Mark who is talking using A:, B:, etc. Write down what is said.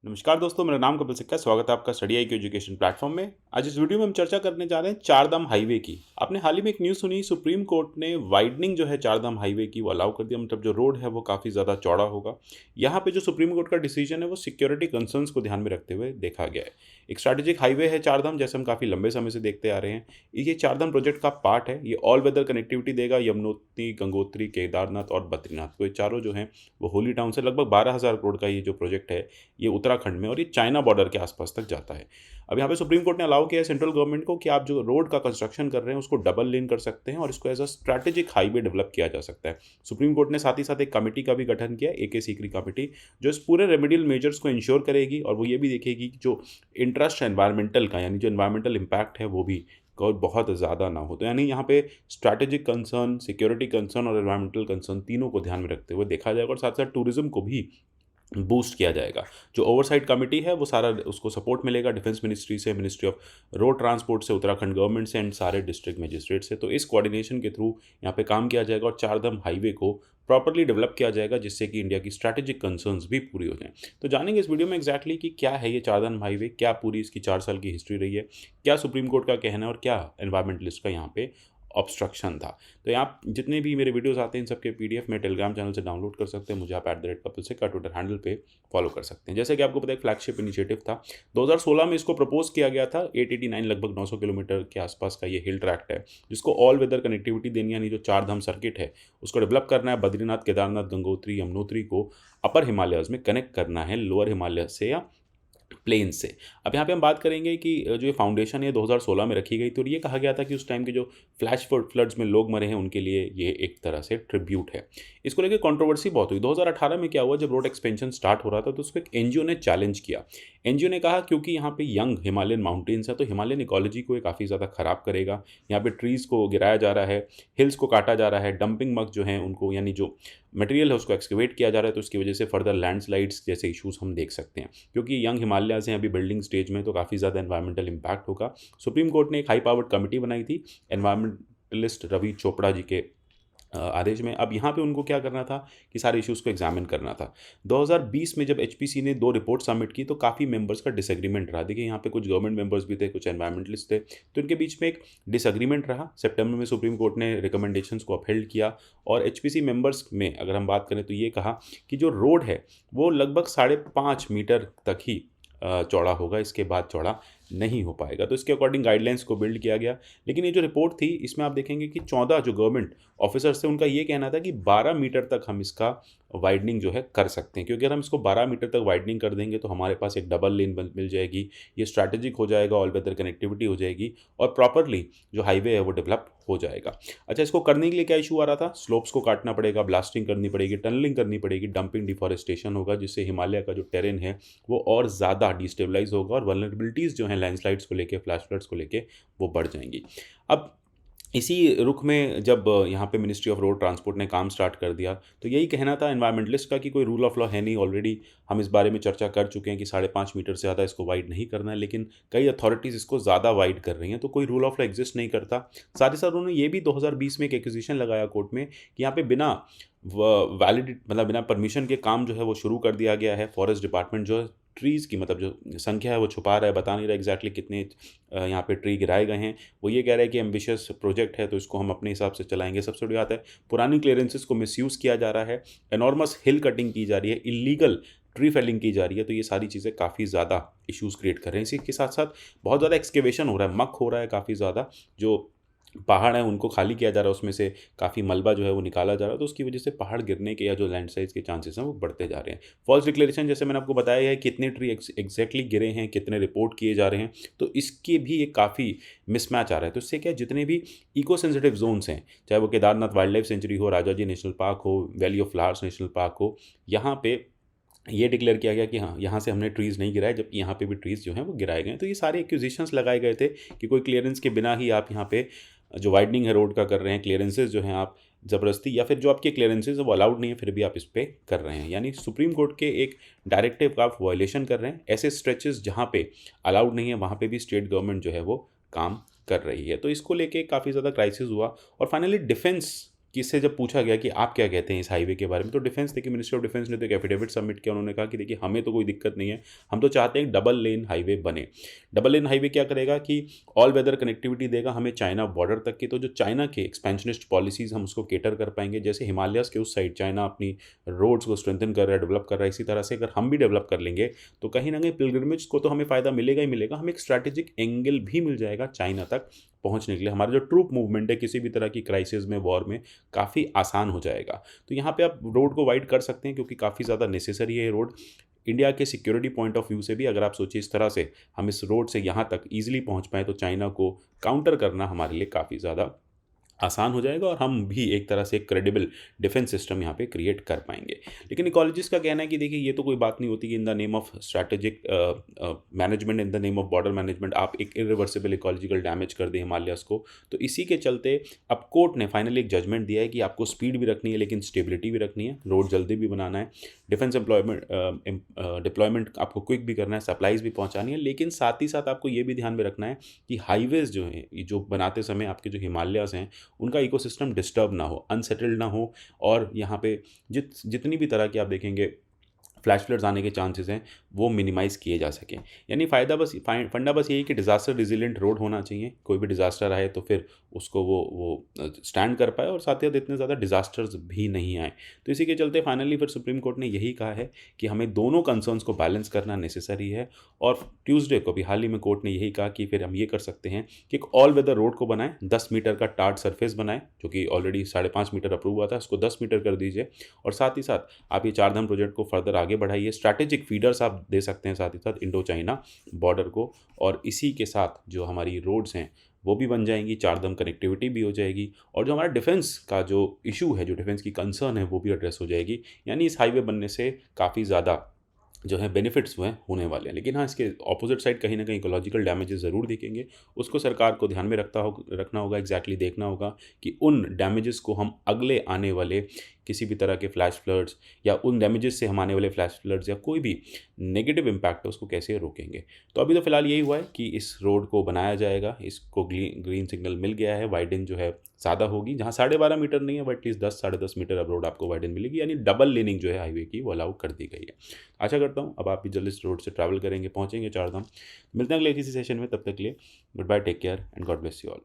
A: नमस्कार दोस्तों, मेरा नाम कपिल सिक्का है। स्वागत है आपका स्टडी आई के एजुकेशन प्लेटफॉर्म में। आज इस वीडियो में हम चर्चा करने जा रहे हैं चारधाम हाईवे की। आपने हाल ही में एक न्यूज़ सुनी, सुप्रीम कोर्ट ने वाइडनिंग जो है चारधाम हाईवे की वो अलाउ कर दिया। मतलब जो रोड है वो काफ़ी ज़्यादा चौड़ा होगा। यहाँ पे जो सुप्रीम कोर्ट का डिसीजन है वो सिक्योरिटी कंसर्न्स को ध्यान में रखते हुए देखा गया है। एक स्ट्रैटेजिक हाईवे है चारधाम, जैसे हम काफ़ी लंबे समय से देखते आ रहे हैं। ये चारधाम प्रोजेक्ट का पार्ट है। ये ऑल वेदर कनेक्टिविटी देगा यमुनोत्री, गंगोत्री, केदारनाथ और बद्रीनाथ को। ये चारों जो हैं वो होली टाउन से लगभग 12,000 करोड़ का ये जो प्रोजेक्ट है ये उत्तराखंड में और ये चाइना बॉर्डर के आसपास तक जाता है। अब यहाँ पे सुप्रीम कोर्ट ने अलाउ किया है सेंट्रल गवर्नमेंट को कि आप जो रोड का कंस्ट्रक्शन कर रहे हैं उसको डबल लेन कर सकते हैं और इसको as a strategic highway develop किया जा सकता है। सुप्रीम कोर्ट ने साथ ही साथ एक कमेटी का भी गठन किया, ए के सीकरी कमेटी, जो इस पूरे रेमेडियल मेजर्स को इंश्योर करेगी और वो ये भी देखेगी कि जो इंटरेस्ट है एनवायरमेंटल का, यानी जो एनवायरमेंटल इम्पैक्ट है वो भी बहुत ज़्यादा ना हो। तो यानी यहाँ पे स्ट्रैटेजिक कंसर्न, सिक्योरिटी कंसर्न और एनवायरमेंटल कंसर्न तीनों को ध्यान में रखते हुए देखा जाएगा और साथ साथ टूरिज्म को भी बूस्ट किया जाएगा। जो ओवरसाइट कमेटी है वो सारा उसको सपोर्ट मिलेगा डिफेंस मिनिस्ट्री से, मिनिस्ट्री ऑफ रोड ट्रांसपोर्ट से, उत्तराखंड गवर्नमेंट से एंड सारे डिस्ट्रिक्ट मजिस्ट्रेट से। तो इस कोऑर्डिनेशन के थ्रू यहाँ पे काम किया जाएगा और चारधाम हाईवे को प्रॉपर्ली डेवलप किया जाएगा, जिससे कि इंडिया की स्ट्रैटेजिक कंसर्न्स भी पूरी हो जाएं। तो जानेंगे इस वीडियो में एग्जैक्टली कि क्या है ये चारधाम हाईवे, क्या पूरी इसकी 4 साल की हिस्ट्री रही है, क्या सुप्रीम कोर्ट का कहना है और क्या एनवायरमेंटलिस्ट का यहाँ पे ऑब्स्ट्रक्शन था। तो यहाँ जितने भी मेरे वीडियोस आते हैं इन सबके पीडीएफ में टेलीग्राम चैनल से डाउनलोड कर सकते हैं। मुझे आप @कपिल सिक्का ट्विटर हैंडल पे फॉलो कर सकते हैं। जैसे कि आपको पता है, एक फ्लैगशिप इनिशिएटिव था। 2016 में इसको प्रपोज किया गया था। 889 लगभग 900 किलोमीटर के आसपास का ये हिल ट्रैक्ट है, जिसको ऑल वेदर कनेक्टिविटी देनी, यानी जो चारधाम सर्किट है उसको डेवलप करना है। बद्रीनाथ, केदारनाथ, गंगोत्री, यमुनोत्री को अपर हिमालयस में कनेक्ट करना है लोअर हिमालय से या प्लेन से। अब यहाँ पे हम बात करेंगे कि जो ये फाउंडेशन है 2016 में रखी गई थी और ये कहा गया था कि उस टाइम के जो फ्लैश फ्लड्स में लोग मरे हैं उनके लिए ये एक तरह से ट्रिब्यूट है। इसको लेकर कंट्रोवर्सी बहुत हुई। 2018 में क्या हुआ, जब रोड एक्सपेंशन स्टार्ट हो रहा था तो उसको एक एनजीओ ने चैलेंज किया। एनजीओ ने कहा क्योंकि यहाँ पे यंग हिमालयन माउंटेन्स है तो हिमालयन इकोलॉजी को ये काफ़ी ज़्यादा ख़राब करेगा। यहाँ पे ट्रीज़ को गिराया जा रहा है, हिल्स को काटा जा रहा है, डंपिंग मग जो हैं उनको, यानी जो मटेरियल है उसको एक्सकेवेट किया जा रहा है, तो उसकी वजह से फर्दर लैंडस्लाइड्स जैसे इश्यूज हम देख सकते हैं। क्योंकि यंग हिमालयाज़ हैं अभी बिल्डिंग स्टेज में, तो काफ़ी ज़्यादा एनवायरमेंटल इम्पैक्ट होगा। सुप्रीम कोर्ट ने एक हाई पावर्ड कमेटी बनाई थी एनवायरमेंटलिस्ट रवि चोपड़ा जी के आदेश में। अब यहाँ पे उनको क्या करना था कि सारे इश्यूज़ को एग्जामिन करना था। 2020 में जब एचपीसी ने 2 रिपोर्ट सबमिट की तो काफ़ी मेंबर्स का डिसएग्रीमेंट रहा। देखिए यहाँ पे कुछ गवर्नमेंट मेंबर्स भी थे, कुछ एनवायरमेंटलिस्ट थे, तो इनके बीच में एक डिसएग्रीमेंट रहा। सितंबर में सुप्रीम कोर्ट ने रिकमेंडेशंस को अपहेल्ड किया और एचपीसी मेंबर्स में अगर हम बात करें तो ये कहा कि जो रोड है वो लगभग 5.5 मीटर तक ही चौड़ा होगा, इसके बाद चौड़ा नहीं हो पाएगा। तो इसके अकॉर्डिंग गाइडलाइंस को बिल्ड किया गया। लेकिन ये जो रिपोर्ट थी इसमें आप देखेंगे कि 14 जो गवर्नमेंट ऑफिसर्स थे उनका ये कहना था कि 12 मीटर तक हम इसका वाइडनिंग जो है कर सकते हैं, क्योंकि अगर हम इसको 12 मीटर तक वाइडनिंग कर देंगे तो हमारे पास एक डबल लेन मिल जाएगी, ये स्ट्रैटेजिक हो जाएगा, ऑल वेदर कनेक्टिविटी हो जाएगी और प्रॉपरली जो हाईवे है वो डेवलप हो जाएगा। अच्छा, इसको करने के लिए क्या इशू आ रहा था, स्लोप्स को काटना पड़ेगा, ब्लास्टिंग करनी पड़ेगी, टनलिंग करनी पड़ेगी, डंपिंग, डिफॉरेस्टेशन होगा, जिससे हिमालय का जो टेरेन है वो और ज़्यादा डिस्टेबलाइज होगा और वल्नरेबिलिटीज़ जो हैं लैंडस्लाइड्स को लेके, फ्लैश फ्लड्स को लेके वो बढ़ जाएंगी। अब इसी रुख में जब यहाँ पे मिनिस्ट्री ऑफ रोड ट्रांसपोर्ट ने काम स्टार्ट कर दिया तो यही कहना था एनवायरमेंटलिस्ट का कि कोई रूल ऑफ लॉ है नहीं। ऑलरेडी हम इस बारे में चर्चा कर चुके हैं कि 5.5 मीटर से ज़्यादा इसको वाइड नहीं करना है, लेकिन कई अथॉरिटीज़ इसको ज़्यादा वाइड कर रही हैं, तो कोई रूल ऑफ लॉ एग्जिस्ट नहीं करता। साथ ही साथ उन्होंने ये भी 2020 में एक एक्विजिशन लगाया कोर्ट में कि यहाँ पे बिना वैलिड मतलब बिना परमिशन के काम जो है वो शुरू कर दिया गया है। फॉरेस्ट डिपार्टमेंट जो है ट्रीज़ की मतलब जो संख्या है वो छुपा रहा है, बता नहीं रहा एग्जैक्टली कितने यहाँ पे ट्री गिराए गए हैं। वो ये कह रहा है कि एम्बिशियस प्रोजेक्ट है तो इसको हम अपने हिसाब से चलाएंगे। सबसे बड़ी बात है, पुरानी क्लियरेंसेस को मिसयूज़ किया जा रहा है, एनॉर्मस हिल कटिंग की जा रही है, इलीगल ट्री फेलिंग की जा रही है। तो ये सारी चीज़ें काफ़ी ज़्यादा इश्यूज़ क्रिएट कर रहे हैं। इसी के साथ साथ बहुत ज़्यादा एक्सकेवेशन हो रहा है, मक हो रहा है काफ़ी ज़्यादा, जो पहाड़ हैं उनको खाली किया जा रहा है, उसमें से काफ़ी मलबा जो है वो निकाला जा रहा है, तो उसकी वजह से पहाड़ गिरने के या जो लैंडस्लाइड्स के चांसेस हैं वो बढ़ते जा रहे हैं। फॉल्स डिक्लेरेशन, जैसे मैंने आपको बताया है कितने ट्री एग्जैक्टली गिरे हैं, कितने रिपोर्ट किए जा रहे हैं, तो इसके भी एक काफ़ी मिसमैच आ रहा है। तो इससे क्या, जितने भी इको सेंसिटिव जोन्स हैं, चाहे वो केदारनाथ वाइल्ड लाइफ सेंचुरी हो, राजाजी नेशनल पार्क हो, valley of flowers national park हो, यहाँ पे ये डिक्लेयर किया गया कि हाँ यहाँ से हमने ट्रीज़ नहीं गिराए, जबकि यहाँ पे भी ट्रीज़ जो हैं वो गिराए गए। तो ये सारे एक्यूजिशंस लगाए गए थे कि कोई क्लियरेंस के बिना ही आप यहाँ पे जो वाइडनिंग है रोड का कर रहे हैं, क्लियरेंसेस जो हैं आप ज़बरदस्ती, या फिर जो आपके क्लियरेंसेस है वो अलाउड नहीं है फिर भी आप इस पर कर रहे हैं, यानी सुप्रीम कोर्ट के एक डायरेक्टिव का आप वायलेशन कर रहे हैं। ऐसे स्ट्रेचेस जहाँ पे अलाउड नहीं है वहाँ पे भी स्टेट गवर्नमेंट जो है वो काम कर रही है। तो इसको लेके काफ़ी ज़्यादा क्राइसिस हुआ और फाइनली डिफेंस किससे जब पूछा गया कि आप क्या कहते हैं इस हाईवे के बारे में, तो डिफेंस देखिए मिनिस्ट्री ऑफ डिफेंस ने तो एक एफिडेविट सबमिट किया। उन्होंने कहा कि देखिए हमें तो कोई दिक्कत नहीं है, हम तो चाहते हैं डबल लेन हाईवे बने। डबल लेन हाईवे क्या करेगा कि ऑल वेदर कनेक्टिविटी देगा हमें चाइना बॉर्डर तक की। तो जो चाइना के एक्सपेंशनिस्ट पॉलिसीज़ हम उसको केटर कर पाएंगे। जैसे हिमालयस के उस साइड चाइना अपनी रोड्स को स्ट्रेंथन कर रहा है, डेवलप कर रहा है, इसी तरह से अगर हम भी डेवलप कर लेंगे तो कहीं ना कहीं पिलग्रिमेज को तो हमें फ़ायदा मिलेगा ही मिलेगा, हमें एक स्ट्रैटेजिक एंगल भी मिल जाएगा चाइना तक पहुंचने के लिए। हमारा जो ट्रूप मूवमेंट है किसी भी तरह की क्राइसिस में, वॉर में, काफ़ी आसान हो जाएगा। तो यहाँ पे आप रोड को वाइड कर सकते हैं क्योंकि काफ़ी ज़्यादा नेसेसरी है ये रोड। इंडिया के सिक्योरिटी पॉइंट ऑफ व्यू से भी अगर आप सोचिए इस तरह से हम इस रोड से यहाँ तक ईजिली पहुँच पाएँ तो चाइना को काउंटर करना हमारे लिए काफ़ी ज़्यादा आसान हो जाएगा और हम भी एक तरह से एक क्रेडिबल डिफेंस सिस्टम यहाँ पे क्रिएट कर पाएंगे। लेकिन इकोलॉजिस्ट का कहना है कि देखिए ये तो कोई बात नहीं होती कि in the name of strategic management, in the name of border management आप एक इरिवर्सिबल इकोलॉजिकल डैमेज कर दें हिमालयस को। तो इसी के चलते अब कोर्ट ने फाइनली एक जजमेंट दिया है कि आपको स्पीड भी रखनी है लेकिन स्टेबिलिटी भी रखनी है, रोड जल्दी भी बनाना है, डिफेंस डिप्लॉयमेंट आपको क्विक भी करना है, सप्लाईज भी पहुँचानी है, लेकिन साथ ही साथ आपको ये भी ध्यान में रखना है कि हाईवेज़ जो हैं जो बनाते समय आपके जो हिमालयस हैं उनका इकोसिस्टम डिस्टर्ब ना हो, अनसेटल्ड ना हो, और यहाँ पे जितनी भी तरह की आप देखेंगे फ्लैश फ्लड्स आने के चांसेस हैं वो मिनिमाइज़ किए जा सकें। यानी फंडा बस यही कि डिज़ास्टर रिजिलेंट रोड होना चाहिए, कोई भी डिज़ास्टर आए तो फिर उसको वो स्टैंड कर पाए और साथ ही साथ इतने ज़्यादा डिज़ास्टर्स भी नहीं आए। तो इसी के चलते फाइनली फिर सुप्रीम कोर्ट ने यही कहा है कि हमें दोनों कंसर्न्स को बैलेंस करना नेसेसरी है। और ट्यूसडे को भी हाल ही में कोर्ट ने यही कहा कि फिर हम ये कर सकते हैं कि एक ऑल वेदर रोड को बनाएं, 10 मीटर का टार्ड सरफेस बनाएं, जो कि ऑलरेडी 5.5 मीटर अप्रूव हुआ था, उसको 10 मीटर कर दीजिए। और साथ ही साथ आप ये चारधाम प्रोजेक्ट को फर्दर आगे बढ़ाइए, स्ट्रैटेजिक फीडर्स आप दे सकते हैं साथ ही साथ इंडो चाइना बॉर्डर को, और इसी के साथ जो हमारी रोड्स हैं वो भी बन जाएंगी, चारधाम कनेक्टिविटी भी हो जाएगी, और जो हमारा डिफेंस का जो इशू है, जो डिफेंस की कंसर्न है, वो भी एड्रेस हो जाएगी। यानी इस हाईवे बनने से काफ़ी ज़्यादा जो है बेनिफिट्स हुए होने वाले हैं। लेकिन हाँ, इसके ऑपोजिट साइड कहीं ना कहीं इकोलॉजिकल डैमेजेस ज़रूर दिखेंगे, उसको सरकार को ध्यान में रखना होगा, एग्जैक्टली देखना होगा कि उन डैमेजेस को हम अगले आने वाले किसी भी तरह के फ्लैश फ्लड्स या उन डैमेजेस से हम आने वाले फ्लैश फ्लड्स या कोई भी नेगेटिव इम्पैक्ट है उसको कैसे रोकेंगे। तो अभी तो फिलहाल यही हुआ है कि इस रोड को बनाया जाएगा, इसको ग्रीन सिग्नल मिल गया है, वाइडन जो है ज़्यादा होगी, जहाँ 12.5 मीटर नहीं है बट एटलीस्ट 10-10.5 मीटर अब रोड आपको वाइडन मिलेगी, यानी डबल लेनिंग जो है हाईवे की वो अलाउ कर दी गई है। आशा करता हूँ अब आप भी जल्द इस रोड से ट्रैवल करेंगे, पहुँचेंगे चारधाम। मिलते हैं अगले किसी सेशन में, तब तक के लिए goodbye, take care and God bless you all.